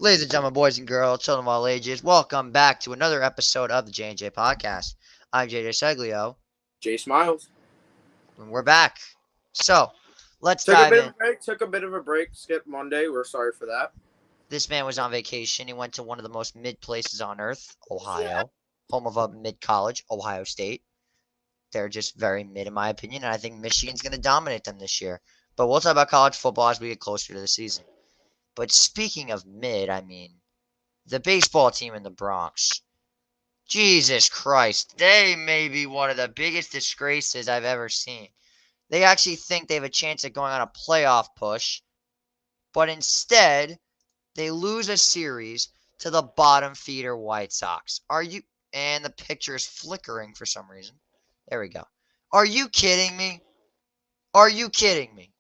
Ladies and gentlemen, boys and girls, children of all ages, welcome back to another episode of the J&J Podcast. I'm JJ Seglio, Jay Smiles. and we're back. So, let's Took a dive bit of in. a break. Took a bit of a break. Skipped Monday. We're sorry for that. This man was on vacation. He went to one of the most mid places on earth, Yeah. Ohio, home of a mid college, Ohio State. They're just very mid, in my opinion, and I think Michigan's going to dominate them this year. But we'll talk about college football as we get closer to the season. But speaking of mid, the baseball team in the Bronx. Jesus Christ, they may be one of the biggest disgraces I've ever seen. They actually think they have a chance at going on a playoff push, but instead, they lose a series to the bottom feeder White Sox. And the picture is flickering for some reason. There we go. Are you kidding me? Are you kidding me?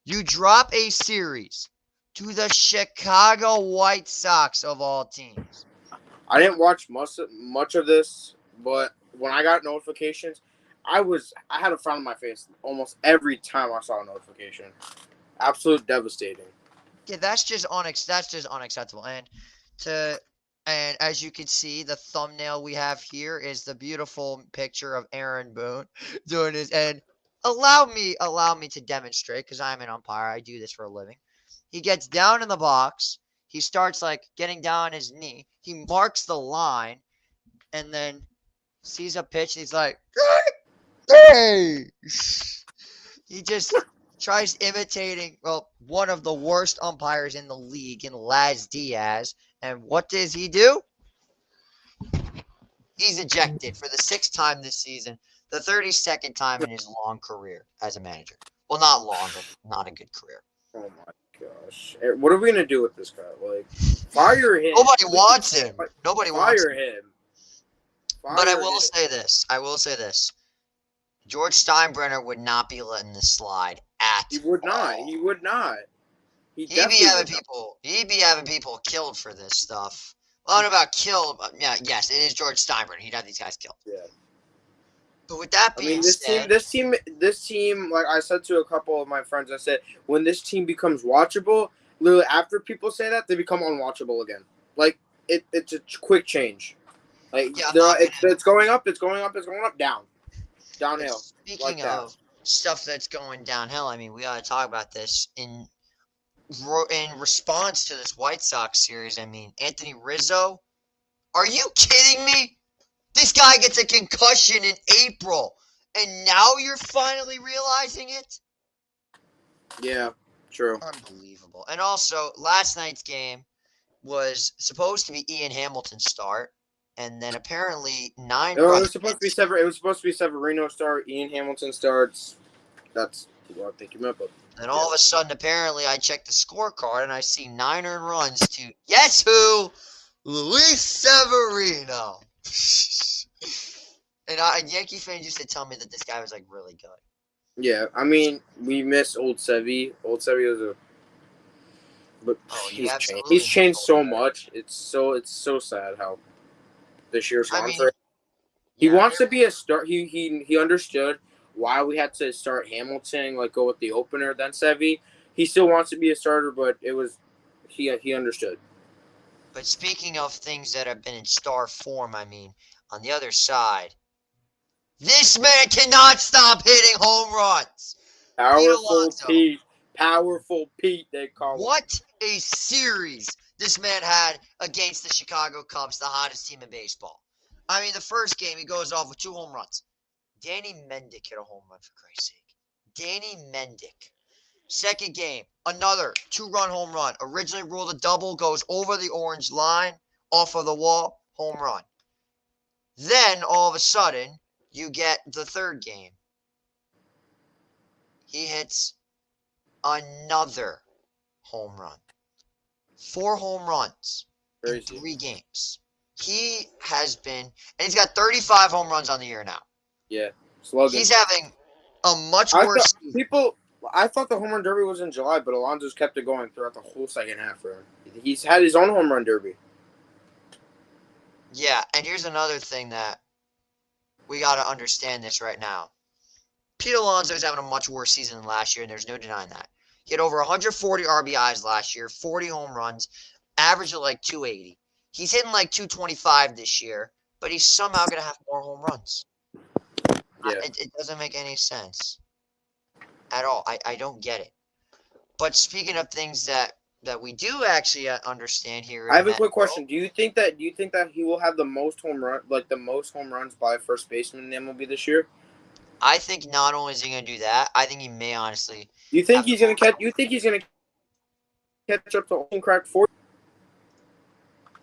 You drop a series to the Chicago White Sox of all teams. I didn't watch much of this, but when I got notifications, I had a frown on my face almost every time I saw a notification. Absolute devastating. Yeah, that's just unacceptable. And as you can see, the thumbnail we have here is the beautiful picture of Aaron Boone doing his and allow me to demonstrate because I'm an umpire. I do this for a living. He gets down in the box. He starts like getting down on his knee. He marks the line and then sees a pitch and he's like, "Hey!" He just tries imitating, one of the worst umpires in the league in Laz Diaz. And what does he do? He's ejected for the 6th time this season, the 32nd time in his long career as a manager. Well, not long, but not a good career. Oh my gosh! What are we gonna do with this guy? Like, fire him. Nobody wants him. Nobody wants him. Fire him. But I will say this. George Steinbrenner would not be letting this slide at He would not. all. He would not. He'd be having people killed for this stuff. Well, I don't know about killed, but yeah, yes, it is George Steinbrenner. He'd have these guys killed. Yeah. But with that being said, this team, like I said to a couple of my friends, I said when this team becomes watchable, literally after people say that, they become unwatchable again. Like it's a quick change. Like yeah, it's going up, downhill. Speaking of stuff that's going downhill, we got to talk about this in response to this White Sox series. Anthony Rizzo, are you kidding me? This guy gets a concussion in April, and now you're finally realizing it? Yeah, true. Unbelievable. And also, last night's game was supposed to be Ian Hamilton's start, and then apparently It was supposed to be Severino start. Ian Hamilton starts. That's what I think you meant. But and all of a sudden, apparently, I checked the scorecard and I see 9 earned runs to guess who? Luis Severino. And Yankee fans used to tell me that this guy was like really good. Yeah, we miss old Sevy. Old Sevy was but he's changed so much. It's so sad how this year's gone for him. He wants to be a start. He understood why we had to start Hamilton, like go with the opener, then Sevy. He still wants to be a starter, but he understood. But speaking of things that have been in star form, on the other side, this man cannot stop hitting home runs. Powerful Pete, they call him. What a series this man had against the Chicago Cubs, the hottest team in baseball. The first game, he goes off with 2 home runs. Danny Mendick hit a home run, for Christ's sake. Danny Mendick. Second game, another 2-run home run. Originally ruled a double, goes over the orange line, off of the wall, home run. Then, all of a sudden, you get the third game. He hits another home run. 4 home runs in 3 games. He has been, and he's got 35 home runs on the year now. Yeah, slugging. He's having a much worse season. I thought the home run derby was in July, but Alonso's kept it going throughout the whole second half for him. He's had his own home run derby. Yeah, and here's another thing that we got to understand this right now. Pete Alonso is having a much worse season than last year, and there's no denying that. He had over 140 RBIs last year, 40 home runs. average of like 280. He's hitting like 225 this year, but he's somehow going to have more home runs. Yeah. It doesn't make any sense at all. I don't get it. But speaking of things that we do actually understand here I in have a Met quick world, question. Do you think that he will have the most home runs by a first baseman in the MLB this year? I think not only is he going to do that, I think he may honestly Do you think have the he's gonna most. catch? You think he's gonna catch up to Olsen crack 40?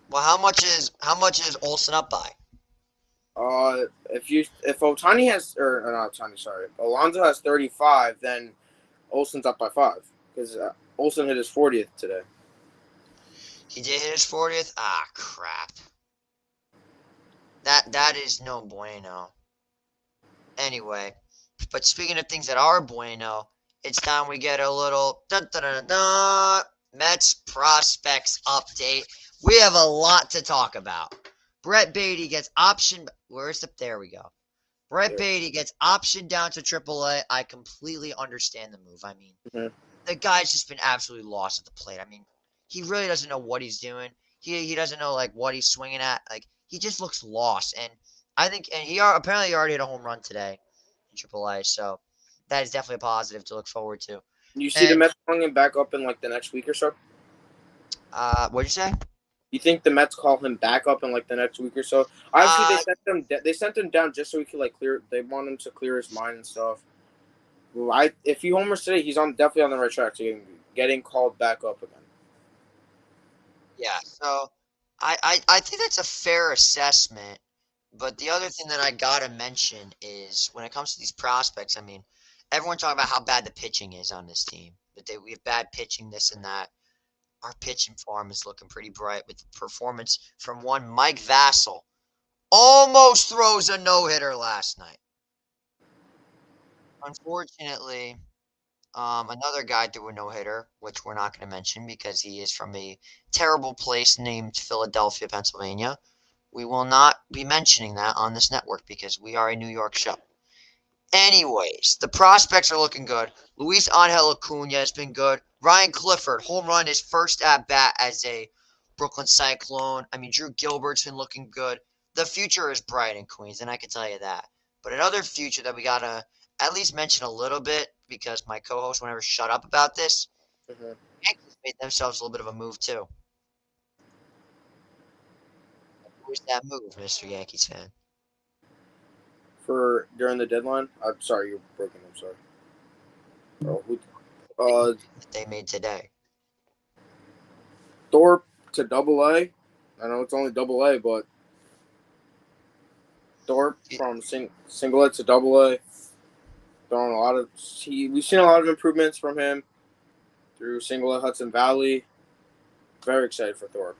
Well, how much is Olsen up by? If Otani has or not Otani, sorry, Alonso has 35, then Olsen's up by 5 because Olsen hit his 40th today. He did hit his 40th. Ah, crap. That is no bueno. Anyway, but speaking of things that are bueno, it's time we get a little Mets prospects update. We have a lot to talk about. Brett Beatty gets optioned. Where's the? There we go. Brett Beatty gets optioned down to AAA. I completely understand the move. I mean, Mm-hmm. the guy's just been absolutely lost at the plate. I mean, he really doesn't know what he's doing. He doesn't know like what he's swinging at. Like he just looks lost. And I think and apparently he already hit a home run today in AAA. So that is definitely a positive to look forward to. You see the And Mets calling him back up in like the next week or so? what'd you say? You think the Mets call him back up in like the next week or so? Obviously, they sent him down just so he could like clear. They want him to clear his mind and stuff. Well, if he homers today, he's definitely on the right track to getting called back up again. Yeah. So I think that's a fair assessment. But the other thing that I gotta mention is when it comes to these prospects, I mean, everyone talking about how bad the pitching is on this team. That we have bad pitching, this and that. Our pitching farm is looking pretty bright with the performance from one Mike Vassell. Almost throws a no-hitter last night. Unfortunately, another guy threw a no-hitter, which we're not going to mention because he is from a terrible place named Philadelphia, Pennsylvania. We will not be mentioning that on this network because we are a New York show. Anyways, the prospects are looking good. Luis Angel Acuna has been good. Ryan Clifford, home run his first at bat as a Brooklyn Cyclone. I mean, Drew Gilbert's been looking good. The future is bright in Queens, and I can tell you that. But another future that we gotta at least mention a little bit because my co-host will never shut up about this. Mm-hmm. Yankees made themselves a little bit of a move too. Who's that move, Mr. Yankees fan? For during the deadline, I'm sorry, you're broken. I'm sorry. That they made today. Thorpe to Double A. I know it's only Double A, but Thorpe from Single A to Double A. Throwing a lot of we've seen a lot of improvements from him through Single A Hudson Valley. Very excited for Thorpe.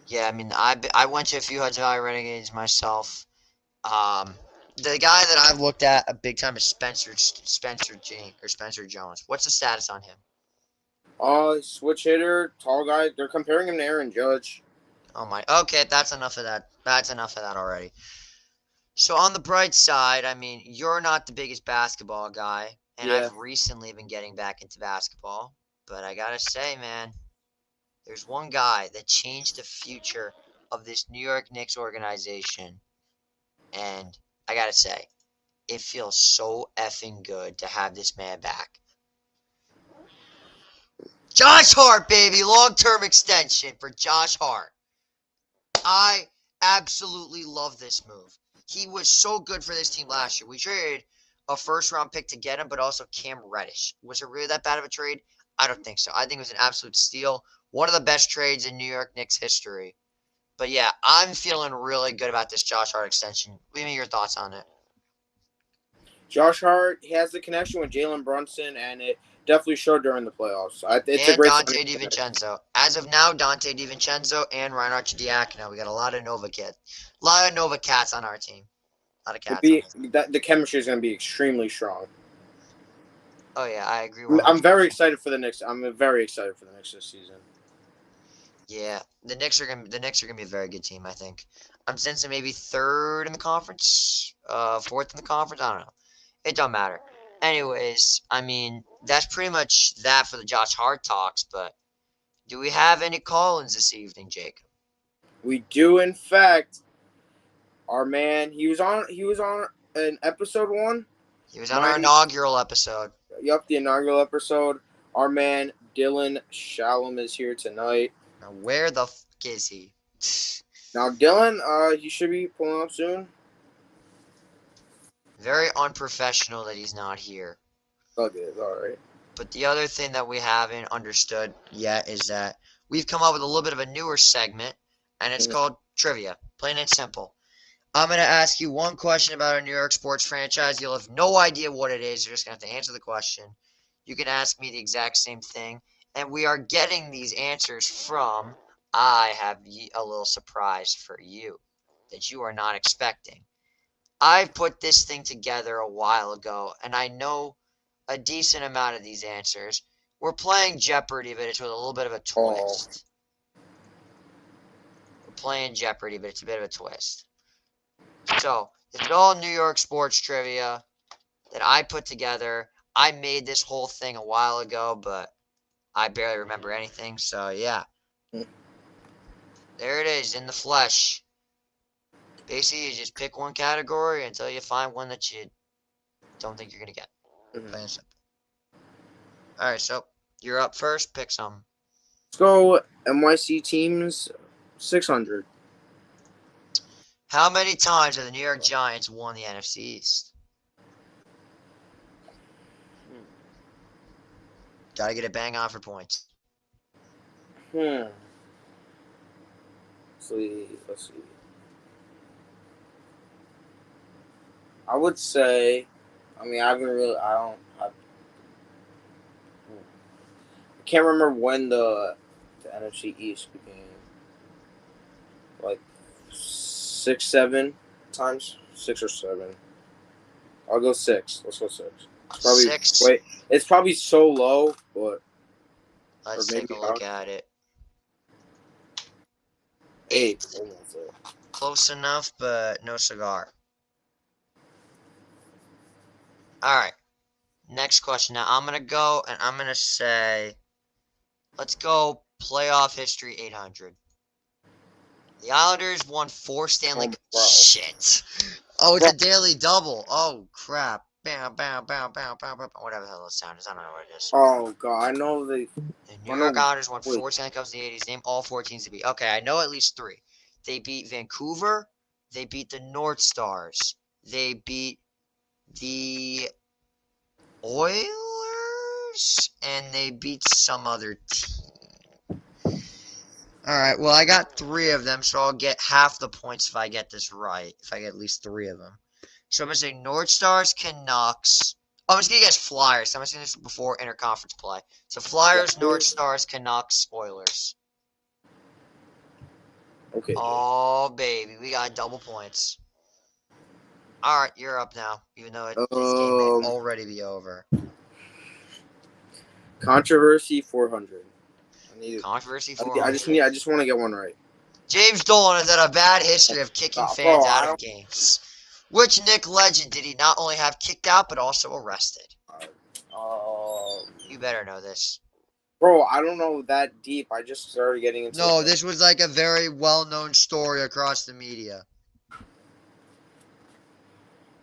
Yeah, I mean, I went to a few Hudson Valley Renegades myself. The guy that I've looked at a big time is Spencer Jones. What's the status on him? Switch hitter, tall guy. They're comparing him to Aaron Judge. Oh my. Okay, that's enough of that. That's enough of that already. So on the bright side, I mean, you're not the biggest basketball guy, and Yeah. I've recently been getting back into basketball. But I gotta say, man, there's one guy that changed the future of this New York Knicks organization, and I gotta say, it feels so effing good to have this man back. Josh Hart, baby, long-term extension for Josh Hart. I absolutely love this move. He was so good for this team last year. We traded a first-round pick to get him, but also Cam Reddish. Was it really that bad of a trade? I don't think so. I think it was an absolute steal. One of the best trades in New York Knicks history. But yeah, I'm feeling really good about this Josh Hart extension. Give me your thoughts on it. Josh Hart has the connection with Jalen Brunson, and it definitely showed during the playoffs. It's a And great Dante DiVincenzo. As of now, Dante DiVincenzo and Ryan Archidiakono. We got a lot of Nova Cats. A lot of Nova Cats on our team. A lot of cats. The chemistry is going to be extremely strong. Oh yeah, I agree. I'm very excited for the Knicks. I'm very excited for the Knicks this season. Yeah, the Knicks are gonna be a very good team. I think. I'm sensing maybe third in the conference, fourth in the conference. I don't know. It don't matter. Anyways, I mean that's pretty much that for the Josh Hart talks. But Do we have any call-ins this evening, Jacob? We do, in fact. Our man, he was on an episode 1. He was on our inaugural episode. Yup, the inaugural episode. Our man, Dylan Shalom, is here tonight. Now, where the fuck is he? Now, Dylan, he should be pulling up soon. Very unprofessional that he's not here. Okay, alright. But the other thing that we haven't understood yet is that we've come up with a little bit of a newer segment, and it's called Trivia. Plain and simple. I'm going to ask you one question about a New York sports franchise. You'll have no idea what it is. You're just going to have to answer the question. You can ask me the exact same thing. And we are getting these answers from, I have a little surprise for you that you are not expecting. I put this thing together a while ago, and I know a decent amount of these answers. We're playing Jeopardy, but it's with a little bit of a twist. We're playing Jeopardy, but it's a bit of a twist. So, it's all New York sports trivia that I put together. I made this whole thing a while ago, but I barely remember anything, so yeah. There it is, in the flesh. Basically, you just pick one category until you find one that you don't think you're going to get. Plain and simple. Alright, so you're up first. Pick some. Let's go NYC teams 600. How many times have the New York Giants won the NFC East? Gotta get it bang on for points. Let's see. I would say, I can't remember when the NFC East became like 6, 7 times, 6 or 7. I'll go 6. Let's go 6. It's probably 6. Wait, it's probably so low, but let's take a look at it. 8. Close enough, but no cigar. Alright. Next question. Now, I'm going to go, and I'm going to say, let's go playoff history 800. The Islanders won 4 Stanley Shit. Oh, it's a daily double. Oh, crap. Bam, bam, bam, bam, bam, bam. Whatever the hell that sound is. I don't know what it is. Oh, God. I know the New York Islanders won 4 Stanley Cups in the 80s. Name all 4 teams to beat. Okay, I know at least 3. They beat Vancouver. They beat the North Stars. They beat the Oilers. And they beat some other team. Alright, well, I got 3 of them, so I'll get half the points if I get this right. If I get at least 3 of them. So I'm going to say North Stars, Canucks. Oh, I'm just going to guess Flyers. I'm going to say this before interconference play. So Flyers, North Stars, Canucks, Oilers. Okay. Oh, baby. We got double points. Alright, you're up now. Even though this game may already be over. Controversy 400. Controversy 400. I just want to get one right. James Dolan has had a bad history of kicking fans out of games. Which Nick legend did he not only have kicked out, but also arrested? You better know this. Bro, I don't know that deep. I just started getting into No, this was like a very well-known story across the media.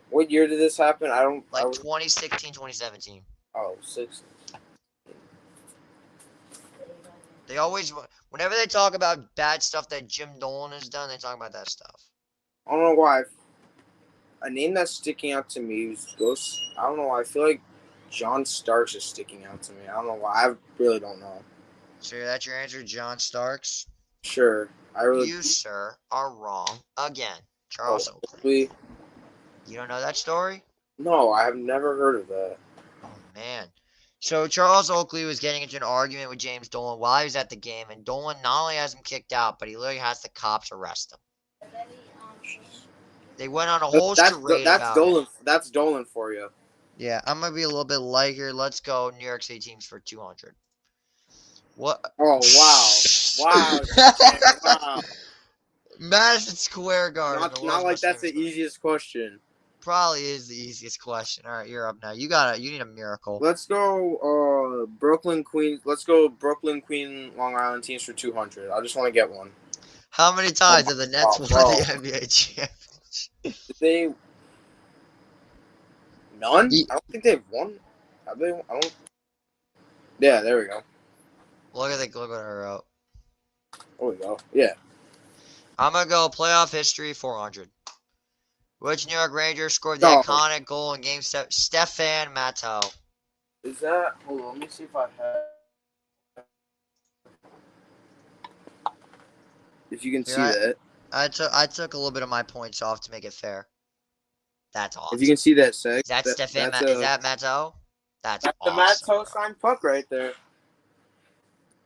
What year did this happen? 2016, 2017. Oh, 6. They always, whenever they talk about bad stuff that Jim Dolan has done, they talk about that stuff. I don't know why. A name that's sticking out to me is Ghost. I don't know why. I feel like John Starks is sticking out to me. I don't know why. I really don't know. So that's your answer, John Starks? Sure. You, sir, are wrong again. Charles Oakley. You don't know that story? No, I have never heard of that. Oh, man. So Charles Oakley was getting into an argument with James Dolan while he was at the game, and Dolan not only has him kicked out, but he literally has the cops arrest him. They went on a whole charade about it. That's Dolan for you. Yeah, I'm going to be a little bit light here. Let's go New York City teams for 200. What? Oh, wow. Wow. Madison Square Garden. Not like that's the easiest question. probably is the easiest question. All right, you're up now. You need a miracle. Let's go Brooklyn Queen. Let's go Brooklyn Queen Long Island teams for 200. I just want to get one. How many Oh times my have the Nets God, won bro. the NBA championship? Did they? None. I don't think they've won. Have they? I don't. Yeah, there we go. Look at her wrote. There we go. Yeah. I'm gonna go playoff history 400. Which New York Ranger scored the Oh, iconic goal in Game 7? Stefan Matto. is that? Hold on. Let me see if I have. If you can Here, see that. I took a little bit of my points off to make it fair. That's If you awesome. can see that seg, Is that Stefan? that's Is a that Matto? That's that's the Matt awesome, bro. signed puck right there.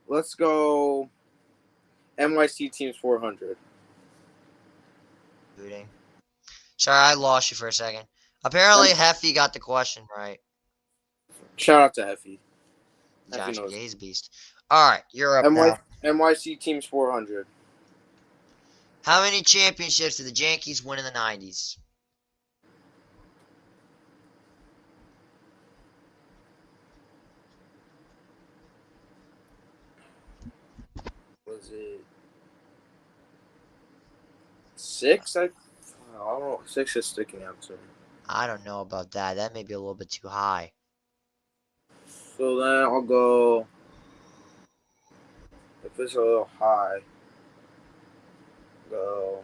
Let's go NYC teams 400. Booting. Sorry, I lost you for a second. Apparently, Heffy got the question right. Shout out to Heffy. Heffy Josh, knows. yeah, he's a beast. All right, you're up NY, now. NYC teams 400. How many championships did the Yankees win in the 90s? Was it 6? I don't know. 6 is sticking out to me. I don't know about that. That may be a little bit too high. So then I'll go. If it's a little high, go.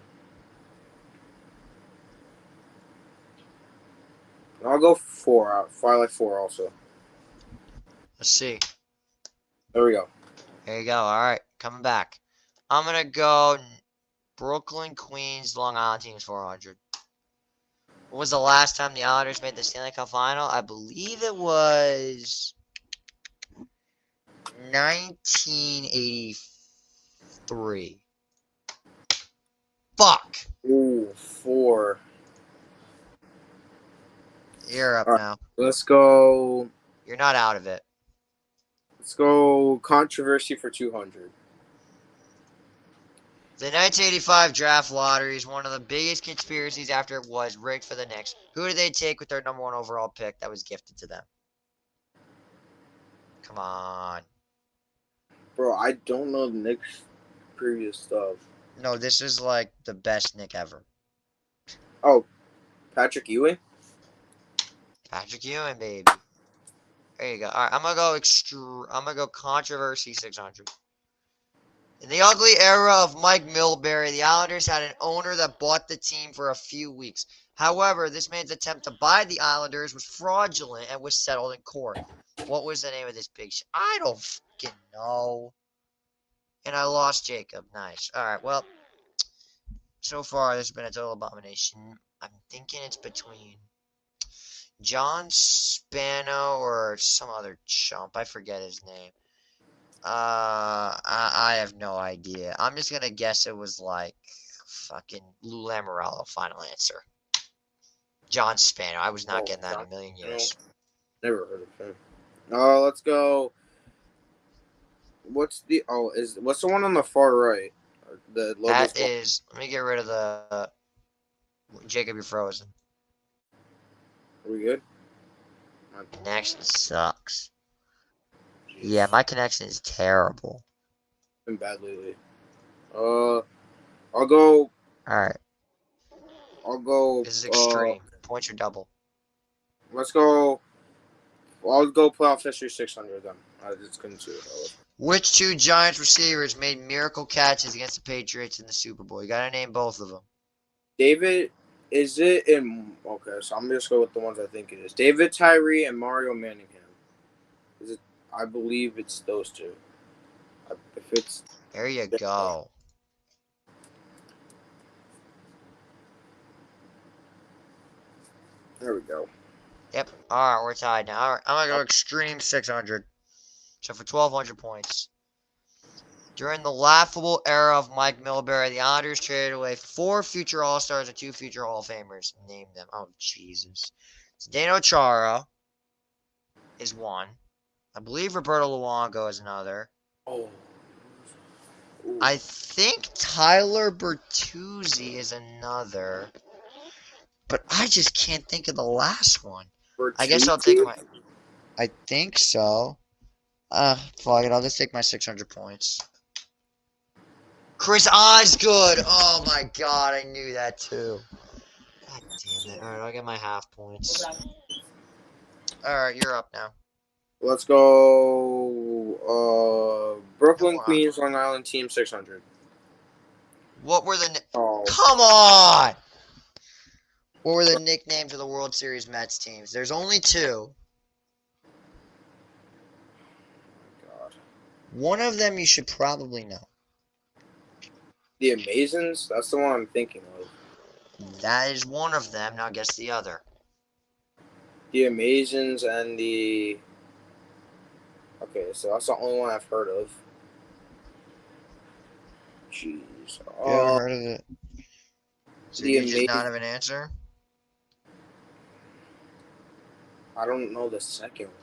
I'll go 4 out. I like 4 also. Let's see. There we go. There you go. All right, coming back. I'm gonna go Brooklyn, Queens, Long Island teams 400. When was the last time the Islanders made the Stanley Cup final? I believe it was 1983. Fuck. Ooh, 4. You're up All right, now. let's go. You're not out of it. Let's go controversy for 200. The 1985 draft lottery is one of the biggest conspiracies after it was rigged for the Knicks. Who did they take with their number 1 overall pick that was gifted to them? Come on. Bro, I don't know the Knicks' previous stuff. No, this is like the best Nick ever. Oh, Patrick Ewing? Patrick Ewing, baby. There you go. All right, I'm gonna go controversy 600. In the ugly era of Mike Milbury, the Islanders had an owner that bought the team for a few weeks. However, this man's attempt to buy the Islanders was fraudulent and was settled in court. What was the name of this big I don't fucking know. And I lost Jacob. Nice. All right, well, so far there's been a total abomination. I'm thinking it's between John Spano or some other chump. I forget his name. I have no idea. I'm just gonna guess it was like fucking Lou Lamoriello. Final answer. John Spano. I was not getting that in a million years. Never heard of him. Let's go. What's the one on the far right? The logo's That is. Let me get rid of the. Jacob, you're frozen. Are we good? Connection sucks. Yeah, my connection is terrible. Been bad lately. I'll go. Alright. I'll go. This is extreme. Points are double. Let's go. I'll go playoff history 600 then. I just couldn't see it. Which 2 Giants receivers made miracle catches against the Patriots in the Super Bowl? You gotta name both of them. David, is it in? Okay, so I'm just go with the ones I think it is. David Tyree and Mario Manningham. Is it? I believe it's those 2. If it's. There you go. There we go. Yep. Alright, we're tied now. Alright, I'm gonna go extreme 600. So for 1,200 points. During the laughable era of Mike Milbury, the Islanders traded away 4 future All-Stars and 2 future Hall of Famers. Name them. Oh, Jesus. Zdeno Chara is one. I believe Roberto Luongo is another. Oh. Ooh. I think Tyler Bertuzzi is another. But I just can't think of the last one. For I guess two I'll take two. my. I think so. Fuck it. I'll just take my 600 points. Chris Osgood. Oh my god, I knew that too. God damn it. Alright, I'll get my half points. Alright, you're up now. Let's go. Brooklyn, No, Queens, Long Island, Team 600. what were the. Oh, Come on! What were the nicknames of the World Series Mets teams? There's only two. God. One of them you should probably know. The Amazons? That's the one I'm thinking of. That is one of them. Now guess the other. The Amazons and the. Okay, so that's the only one I've heard of. Jeez. You haven't heard of it? So The you just not Amazing. have an answer? I don't know the second one.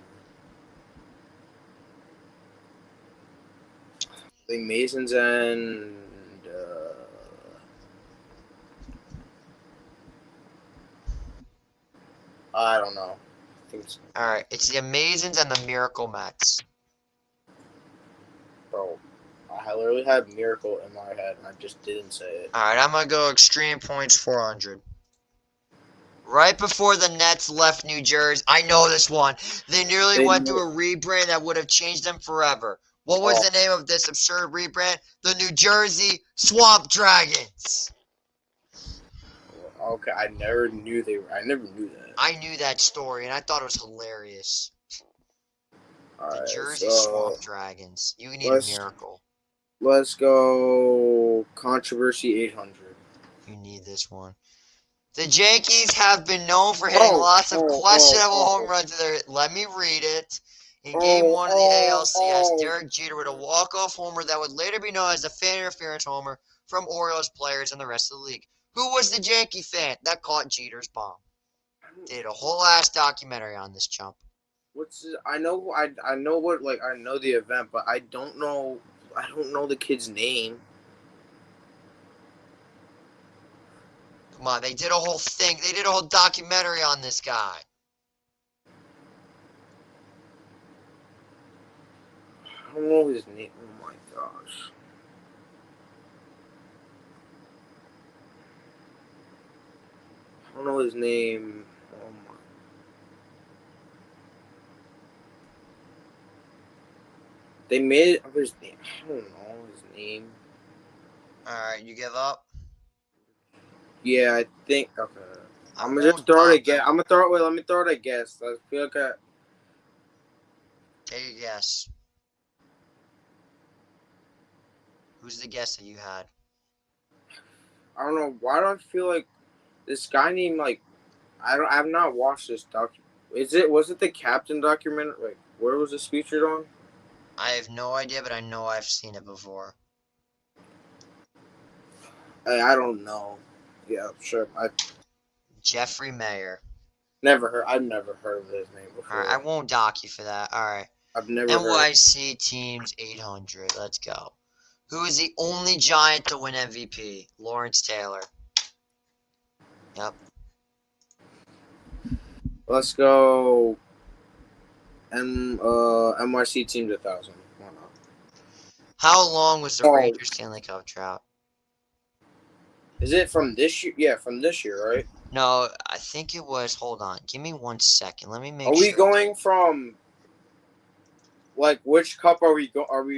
The Amazons and. I don't know. I think it's. Alright, it's the Amazons and the Miracle Mets. Bro, I literally had Miracle in my head and I just didn't say it. Alright, I'm gonna go extreme points 400. Right before the Nets left New Jersey, I know this one. They nearly They went knew through it. a rebrand that would have changed them forever. What was Oh, the name of this absurd rebrand? The New Jersey Swamp Dragons. okay. I never knew they were. I never knew that. I knew that story and I thought it was hilarious. The Alright, Jersey so Swamp Dragons. You need a let's miracle. let's go controversy 800. You need this one. The Yankees have been known for hitting Oh, lots of oh, questionable home oh, runs. Let me read it. In Game oh, 1 of the oh, ALCS, oh. Derek Jeter with a walk-off homer that would later be known as the fan interference homer from Orioles players and the rest of the league. Who was the Yankee fan that caught Jeter's bomb? Did a whole ass documentary on this chump. I know I know what like I know the event, but I don't know the kid's name. Come on, they did a whole thing. They did a whole documentary on this guy. I don't know his name. Oh my gosh. I don't know his name. Oh my. They made it up his name. I don't know his name. Alright, you give up? Yeah, I think. Okay. I I'm gonna just won't throw it die. again. I'm gonna throw it. Wait, let me throw it a guess. I feel like Take a guess. Who's the guess that you had? I don't know. Why do I feel like this guy named like I've not watched this doc. Was it the Captain documentary? Like where was this featured on? I have no idea, but I know I've seen it before. I don't know. Yeah, sure. Jeffrey Mayer. I've never heard of his name Alright, I before. won't dock you for that. Alright. I've never heard. NYC Teams 800. Let's go. Who is the only Giant to win MVP? Lawrence Taylor. Yep. Let's go. NYC Team 1000. Why not? How long was the Rangers Stanley Cup drought? Is it from this year? Yeah, from this year, right? No, I think it was. Hold on. Give me 1 second. Let me make Are sure. we going from like which cup are we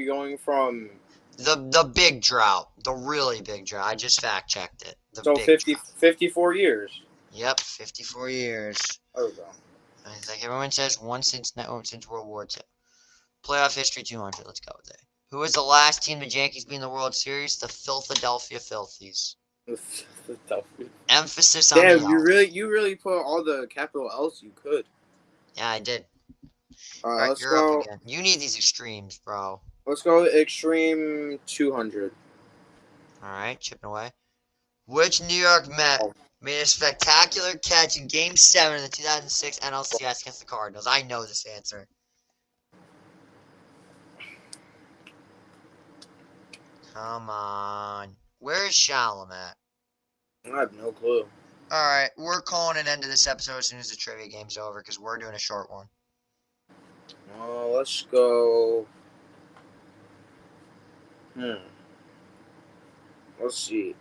going from? The big drought. The really big drought. I just fact checked it. So 54 years. Yep, 54 years. There we go. I think everyone says one since World War II. Playoff history 200. Let's go with it. Who was the last team the Yankees beat in the World Series? The Philadelphia Phillies. Emphasis on the Damn, L. you really put all the capital L's you could. Yeah, I did. Alright, let's you're go. up again. You need these extremes, bro. Let's go extreme 200. Alright, chipping away. Which New York Met made a spectacular catch in Game 7 of the 2006 NLCS against the Cardinals? I know this answer. Come on. Where's Shalom at? I have no clue. All right, we're calling an end to this episode as soon as the trivia game's over because we're doing a short one. Let's go. Let's see.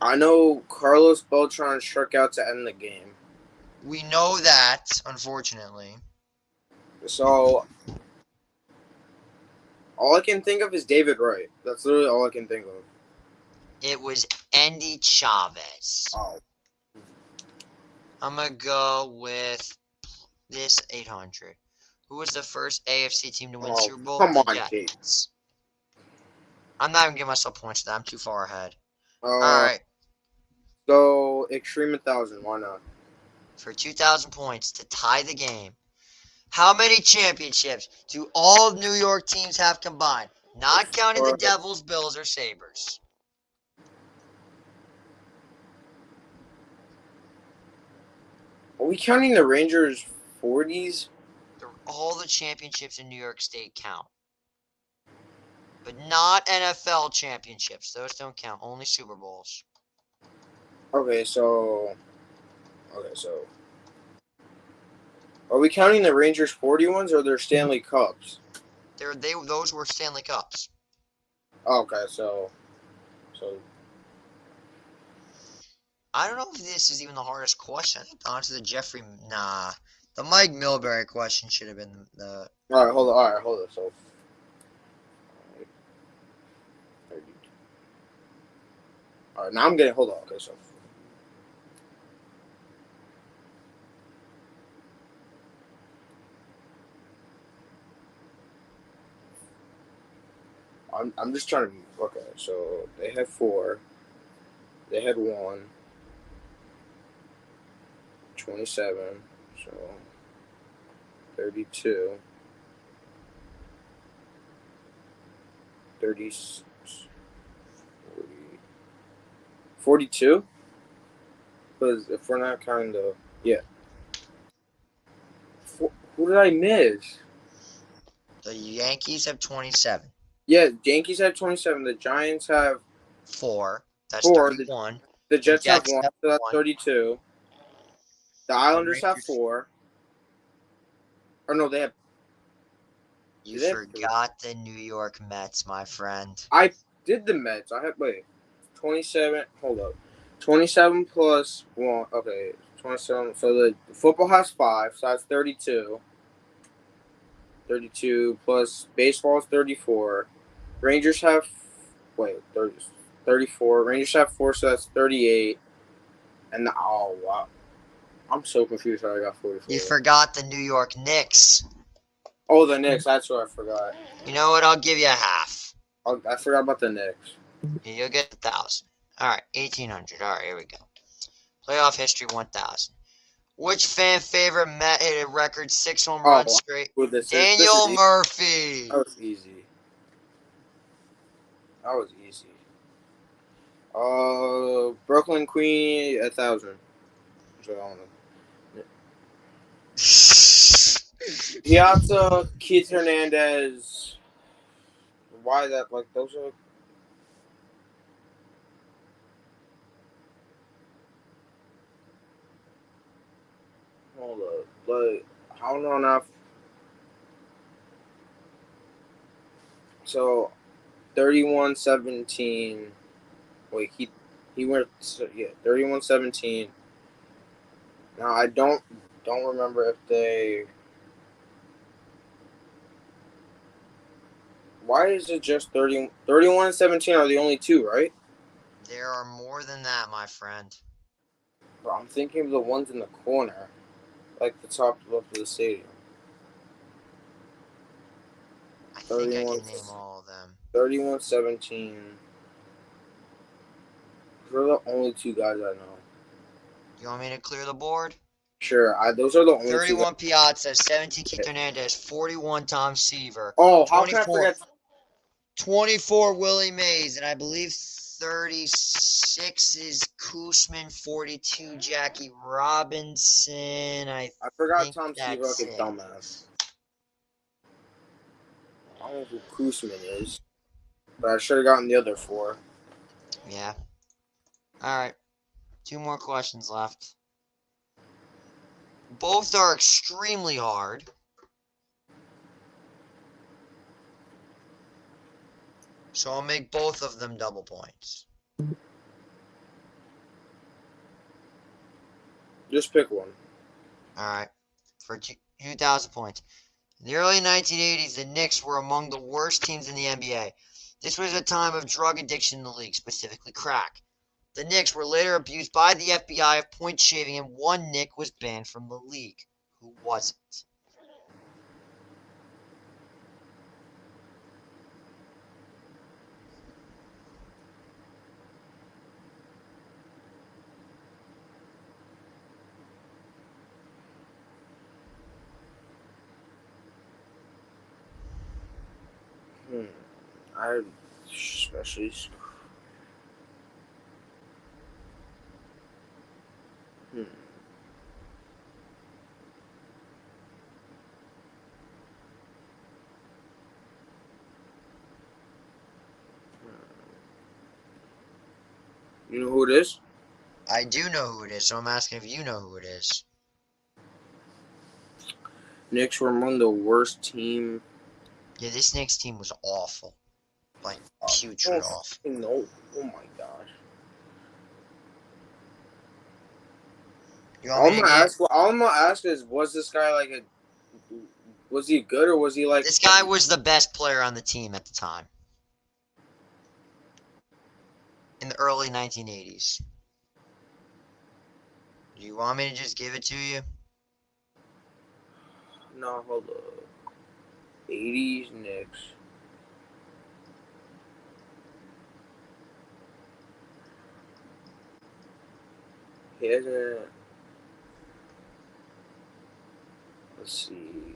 I know Carlos Beltran struck out to end the game. We know that, unfortunately. So all I can think of is David Wright. That's literally all I can think of. It was Andy Chavez. Oh. I'm going to go with this 800. Who was the first AFC team to win Super Bowl? Come The on, Jets. Kate. I'm not even giving myself points for that. I'm too far ahead. All right. Go Extreme 1000. Why not? For 2,000 points to tie the game. How many championships do all New York teams have combined? Not counting the Devils, Bills, or Sabres. Are we counting the Rangers 40s? All the championships in New York State count. But not NFL championships. Those don't count. Only Super Bowls. Okay, so. Are we counting the Rangers 40 ones or their Stanley Cups? Those were Stanley Cups. Okay, so. I don't know if this is even the hardest question. I think the answer to the Jeffrey. Nah. The Mike Milbury question should have been the. Alright, hold on. So. Alright, now I'm getting. Hold on. Okay, so. I'm just trying to. Okay, so they had 4. They had 1. 27. So. 32. 36. 40. 42? Because if we're not counting the. Yeah. Who did I miss? The Yankees have 27. Yeah, Yankees have 27. The Giants have 4. That's 4. 31. The Jets have 1, have so that's 1. 32. The Islanders have 4. Or no, they have. You forgot the New York Mets, my friend. I did the Mets. I have 27. Hold up. 27 plus 1. Okay, 27. So the football has 5, so that's 32. 32 plus baseball is 34. Rangers have 34. Rangers have 4, so that's 38. And wow. I'm so confused how I got 44. You forgot the New York Knicks. Oh, the Knicks. That's what I forgot. You know what? I'll give you a half. I forgot about the Knicks. You'll get 1,000. All right, 1,800. All right, here we go. Playoff history 1,000. Which fan favorite Met hit a record 6 home runs straight? Daniel Murphy. That was easy. Brooklyn Queen 1,000. Piazza, Keith Hernandez. Why that? Those are. Hold up. I don't know enough. So, 31-17. Wait, he went. 31-17. Now I don't remember if they. Why is it just 31-17 are the only 2, right? There are more than that, my friend. Bro, I'm thinking of the ones in the corner, like the top left of the stadium. I think I can name all of them. 31-17. Those are the only 2 guys I know. You want me to clear the board? Sure, those are the only 31 Piazza, 17 Keith Hernandez, 41 Tom Seaver. Oh, how can I forget? 24 Willie Mays, and I believe 36 is Koosman, 42 Jackie Robinson. I forgot Tom Seaver like a dumbass. I don't know who Koosman is, but I should have gotten the other 4. Yeah. All right. 2 more questions left. Both are extremely hard. So I'll make both of them double points. Just pick one. Alright. For 2,000 points. In the early 1980s, the Knicks were among the worst teams in the NBA. This was a time of drug addiction in the league, specifically crack. The Knicks were later abused by the FBI of point shaving, and one Knick was banned from the league. Who was it? I especially. Hmm. You know who it is? I do know who it is, so I'm asking if you know who it is. Knicks were among the worst team. Yeah, this Knicks team was awful. Like, putrid awful. No. Oh my gosh. All I'm gonna ask is, was this guy like was he good or was he like? This guy was the best player on the team at the time. In the early 1980s. Do you want me to just give it to you? No, hold up. 80s Knicks. He hasn't. Let's see.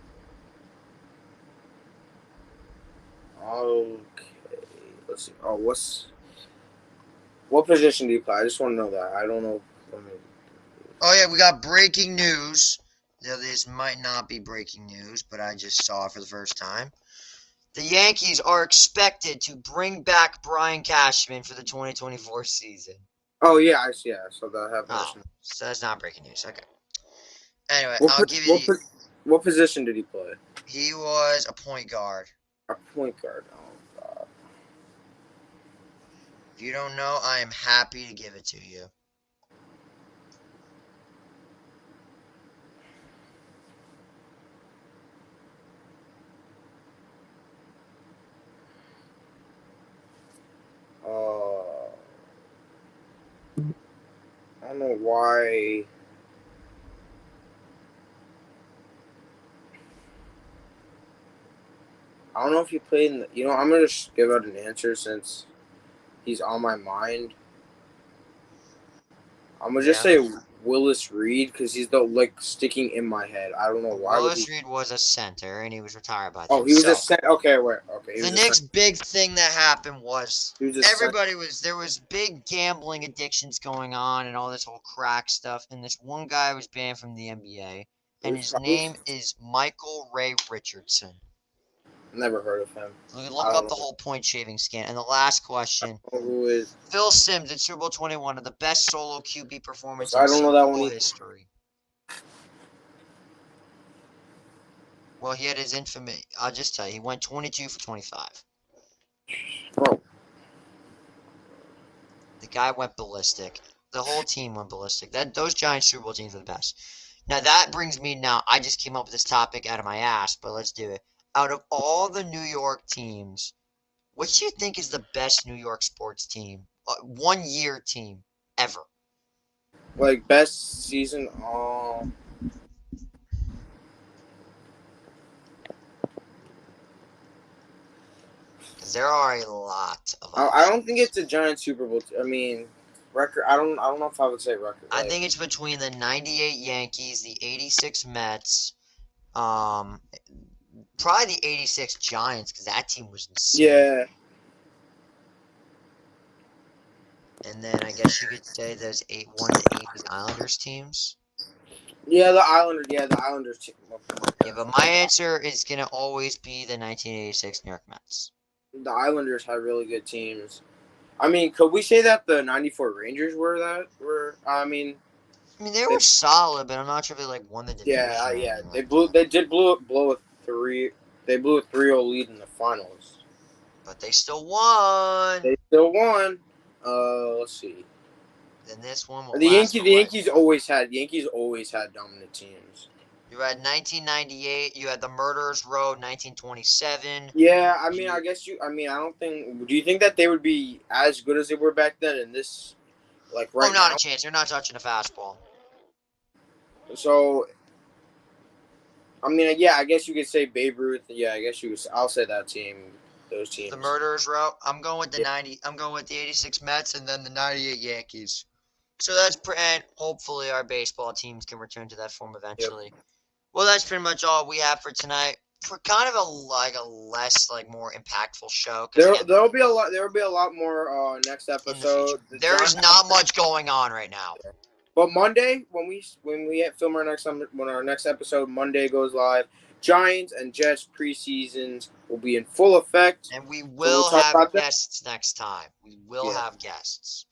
Okay. Let's see. Oh, what position do you play? I just want to know that. I don't know. Oh yeah, we got breaking news. Now, this might not be breaking news, but I just saw it for the first time. The Yankees are expected to bring back Brian Cashman for the 2024 season. Oh yeah, I see. Yeah, so that happened. Oh, so that's not breaking news. Okay. Anyway, I'll give you what position did he play? He was a point guard. A point guard. Oh god. If you don't know, I am happy to give it to you. I don't know why. I don't know if he played in the, I'm going to just give out an answer since he's on my mind. I'm going to just say Willis Reed because he's sticking in my head. I don't know why. Willis Reed was a center and he was retired by then. Oh, he was a center. Okay, wait. Okay. The next big thing that happened was there was big gambling addictions going on and all this whole crack stuff. And this one guy was banned from the NBA. And his name is Michael Ray Richardson. Never heard of him. Look up the whole point shaving scan. And the last question. Who is Phil Simms in Super Bowl 21 of the best solo QB performance in Super Bowl history. Well, he had his infamous. I'll just tell you, he went 22 for 25. Bro. The guy went ballistic. The whole team went ballistic. Those Giants Super Bowl teams were the best. Now that brings me I just came up with this topic out of my ass, but let's do it. Out of all the New York teams, what do you think is the best New York sports team? 1 year team ever. Like best season? Because there are a lot of. I don't think it's a Giant Super Bowl. I mean, record. I don't know if I would say record. I think it's between the '98 Yankees, the '86 Mets, probably the '86 Giants because that team was insane. Yeah. And then I guess you could say those 1-80 Islanders teams. Yeah, the Islanders team. Yeah, but my answer is gonna always be the 1986 New York Mets. The Islanders had really good teams. I mean, could we say that the '94 Rangers were? I mean, they They, were solid, but I'm not sure if they like won the division or yeah. anything like that. They did blow a three. They blew a 3-0 lead in the finals. But they still won. They still won. Let's see. Then this one will last for The what? Yankees always had dominant teams. You had 1998. You had the Murderers Row, 1927. Yeah, I mean, You, I don't think. Do you think that they would be as good as they were back then in this, like oh, right not a now? chance. You're not touching a fastball. So, I mean, yeah, I guess you could say Babe Ruth. Yeah, I guess you. I'll say that team. Those The teams. Murderers Row. I'm going with the Yeah. 90. I'm going with the 86 Mets and then the 98 Yankees. So that's and hopefully our baseball teams can return to that form Yep. eventually. Well, that's pretty much all we have for tonight. For kind of a less more impactful show because again There'll be a lot. There will be a lot more next in the future episode. there's not much going on right now. But Monday, when we film when our next episode Monday goes live, Giants and Jets preseasons will be in full effect. And we So we'll will talk have about that. guests next time. We will Yeah. have guests.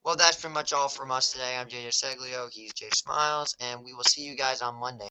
Well, that's pretty much all from us today. I'm JJ Seglio. He's Jay Smiles. And we will see you guys on Monday.